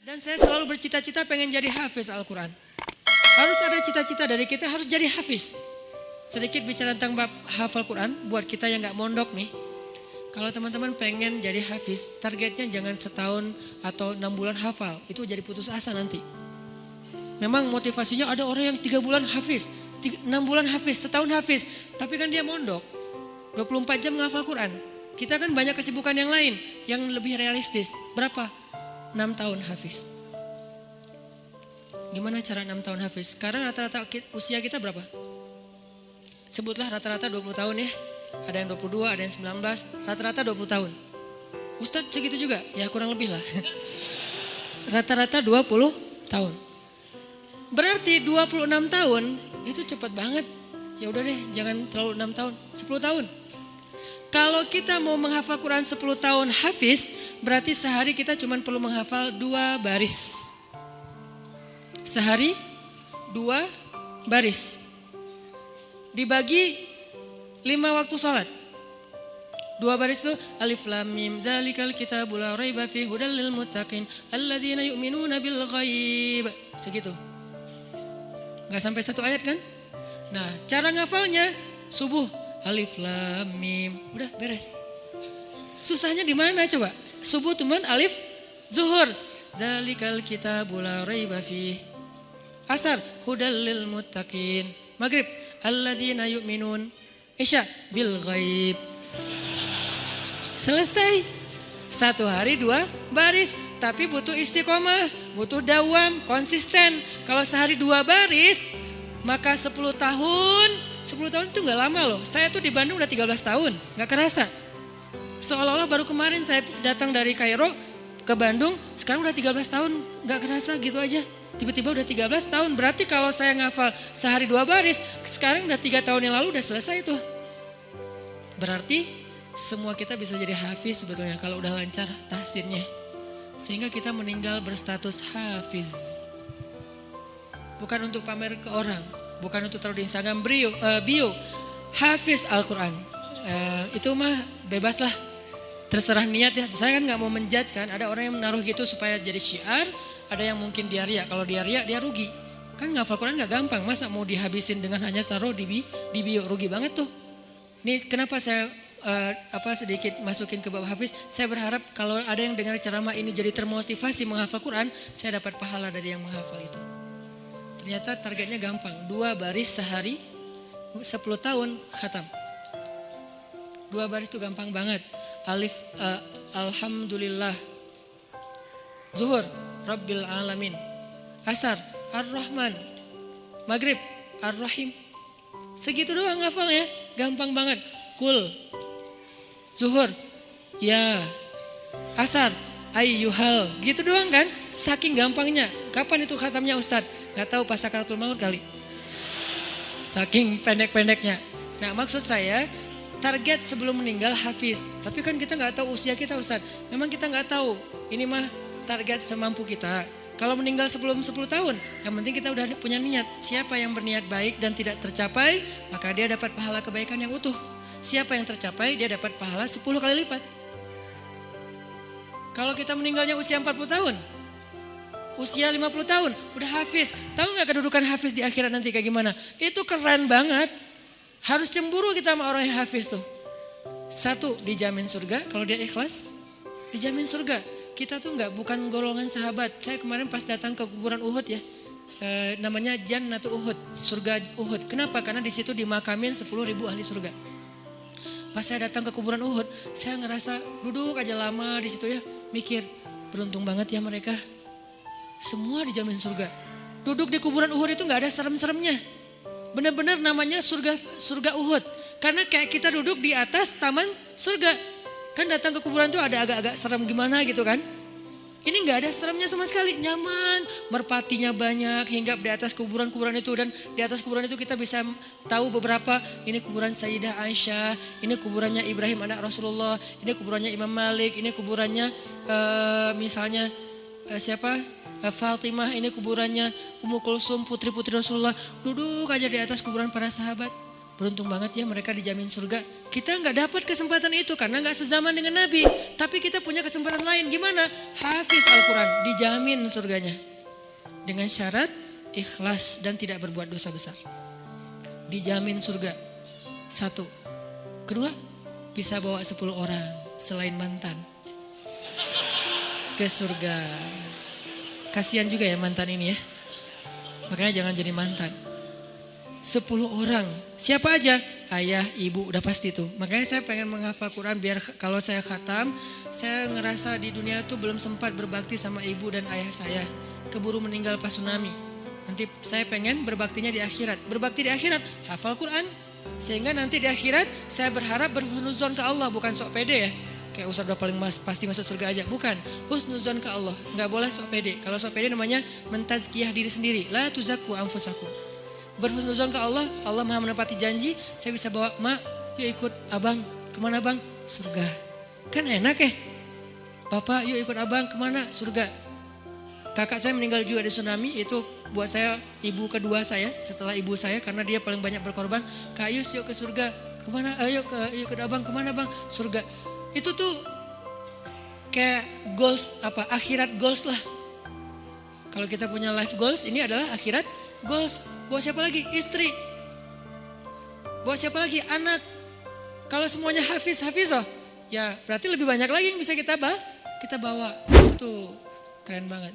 Dan saya selalu bercita-cita pengen jadi hafiz Al-Quran. Harus ada cita-cita dari kita harus jadi hafiz. Sedikit bicara tentang bab hafal Quran buat kita yang gak mondok nih. Kalau teman-teman pengen jadi hafiz, targetnya jangan setahun atau 6 bulan hafal. Itu jadi putus asa nanti. Memang motivasinya ada orang yang 3 bulan hafiz, 6 bulan hafiz, setahun hafiz. Tapi kan dia mondok, 24 jam menghafal Quran. Kita kan banyak kesibukan yang lain, yang lebih realistis. Berapa? 6 tahun hafiz. Gimana cara 6 tahun hafiz? Sekarang rata-rata usia kita berapa? Sebutlah rata-rata 20 tahun ya. Ada yang 22, ada yang 19, rata-rata 20 tahun. Ustadz segitu juga? Ya kurang lebih lah. Rata-rata 20 tahun. Berarti 26 tahun itu cepat banget. Ya udah deh, jangan terlalu 6 tahun, 10 tahun. Kalau kita mau menghafal Quran 10 tahun hafiz, berarti sehari kita cuma perlu menghafal 2 baris. Sehari 2 baris. Dibagi 5 waktu sholat. 2 baris itu alif lam mim dzalikal kitabul la raiba fihi hudal lil muttaqin alladzina yu'minuna bil ghaib. Segitu. Enggak sampai 1 ayat kan? Nah, cara ngafalnya subuh alif lam mim, udah beres. Susahnya di mana coba? Subuh teman alif, zuhur dzalikal kitabul la raiba fihi. Asar hudal lil muttaqin. Maghrib alladzina yu'minun. Isya bil ghaib. Selesai. 1 hari 2 baris. Tapi butuh istiqomah, butuh dawam, konsisten. Kalau sehari 2 baris, maka 10 tahun. 10 tahun itu gak lama loh. Saya tuh di Bandung udah 13 tahun, gak kerasa. Seolah-olah baru kemarin saya datang dari Kairo ke Bandung, sekarang udah 13 tahun, gak kerasa gitu aja. Tiba-tiba udah 13 tahun, berarti kalau saya ngafal sehari 2 baris, sekarang udah 3 tahun yang lalu udah selesai tuh. Berarti semua kita bisa jadi hafiz sebetulnya kalau udah lancar tahsinnya. Sehingga kita meninggal berstatus hafiz. Bukan untuk pamer ke orang, bukan untuk taruh di Instagram bio, hafiz Al-Quran. Itu mah bebas lah, terserah niat ya. Saya kan gak mau menjudge kan, ada orang yang menaruh gitu supaya jadi syiar. Ada yang mungkin dia ria, kalau dia ria dia rugi. Kan ngafal Quran gak gampang, masa mau dihabisin dengan hanya taruh di bio, rugi banget tuh. Ini kenapa saya sedikit masukin ke bab hafiz. Saya berharap kalau ada yang dengar ceramah ini jadi termotivasi menghafal Quran, saya dapat pahala dari yang menghafal itu. Ternyata targetnya gampang, 2 baris sehari, 10 tahun khatam. 2 baris itu gampang banget. Alif, alhamdulillah. Zuhur, Rabbil alamin. Asar, Ar-Rahman. Maghrib, Ar-Rahim. Segitu doang ngafalnya, gampang banget. Kul, zuhur, ya. Asar, ayyuhal. Gitu doang kan, saking gampangnya. Kapan itu khatamnya Ustadz? Gak tahu pas sakaratul maut kali. Saking pendek-pendeknya. Nah maksud saya, target sebelum meninggal hafiz. Tapi kan kita gak tahu usia kita Ustadz. Memang kita gak tahu, ini mah target semampu kita. Kalau meninggal sebelum 10 tahun, yang penting kita udah punya niat. Siapa yang berniat baik dan tidak tercapai, maka dia dapat pahala kebaikan yang utuh. Siapa yang tercapai, dia dapat pahala 10 kali lipat. Kalau kita meninggalnya usia 40 tahun, usia 50 tahun, udah hafiz. Tahu gak kedudukan hafiz di akhirat nanti kayak gimana? Itu keren banget. Harus cemburu kita sama orang yang hafiz tuh. 1, dijamin surga, kalau dia ikhlas, dijamin surga. Kita tuh bukan golongan sahabat. Saya kemarin pas datang ke kuburan Uhud ya, namanya Jannatul Uhud, surga Uhud. Kenapa? Karena di situ dimakamin 10.000 ahli surga. Pas saya datang ke kuburan Uhud, saya ngerasa duduk aja lama di situ ya, mikir beruntung banget ya mereka. Semua dijamin surga. Duduk di kuburan Uhud itu nggak ada serem-seremnya. Benar-benar namanya surga Uhud. Karena kayak kita duduk di atas taman surga. Kan datang ke kuburan tuh ada agak-agak serem gimana gitu kan. Ini gak ada seremnya sama sekali, nyaman. Merpatinya banyak hingga di atas kuburan-kuburan itu. Dan di atas kuburan itu kita bisa tahu beberapa. Ini kuburan Sayyidah Aisyah, ini kuburannya Ibrahim anak Rasulullah, ini kuburannya Imam Malik, ini kuburannya misalnya Fatimah, ini kuburannya Ummu Kulsum, putri-putri Rasulullah. Duduk aja di atas kuburan para sahabat. Beruntung banget ya mereka dijamin surga. Kita nggak dapat kesempatan itu karena nggak sezaman dengan Nabi. Tapi kita punya kesempatan lain. Gimana? Hafiz Al-Quran, dijamin surganya. Dengan syarat ikhlas dan tidak berbuat dosa besar. Dijamin surga. 1. Kedua, bisa bawa 10 orang selain mantan ke surga. Kasihan juga ya mantan ini ya. Makanya jangan jadi mantan. 10 orang. Siapa aja? Ayah, ibu, udah pasti tuh. Makanya saya pengen menghafal Quran biar kalau saya khatam, saya ngerasa di dunia tuh belum sempat berbakti sama ibu dan ayah saya. Keburu meninggal pas tsunami. Nanti saya pengen berbaktinya di akhirat. Berbakti di akhirat, hafal Quran. Sehingga nanti di akhirat saya berharap berhusnuzon ke Allah, bukan sok pede ya. Kayak Ustaz udah paling pasti masuk surga aja. Bukan, husnuzon ke Allah. Gak boleh sok pede. Kalau sok pede namanya mentazkiyah diri sendiri. La tuzakku anfusakum. Berhusnuzon ke Allah, Allah maha menepati janji. Saya bisa bawa, mak yuk ikut abang. Kemana bang? Surga. Kan enak ya. Bapak yuk ikut abang kemana? Surga. Kakak saya meninggal juga di tsunami. Itu buat saya ibu kedua saya setelah ibu saya. Karena dia paling banyak berkorban. Kak Yus yuk ke surga. Kemana? Ayo ikut abang. Kemana bang? Surga. Itu tuh kayak goals akhirat goals lah. Kalau kita punya life goals, ini adalah akhirat goals. Buat siapa lagi? Istri. Buat siapa lagi? Anak. Kalau semuanya hafizoh, ya berarti lebih banyak lagi yang bisa kita bawa. Itu tuh keren banget.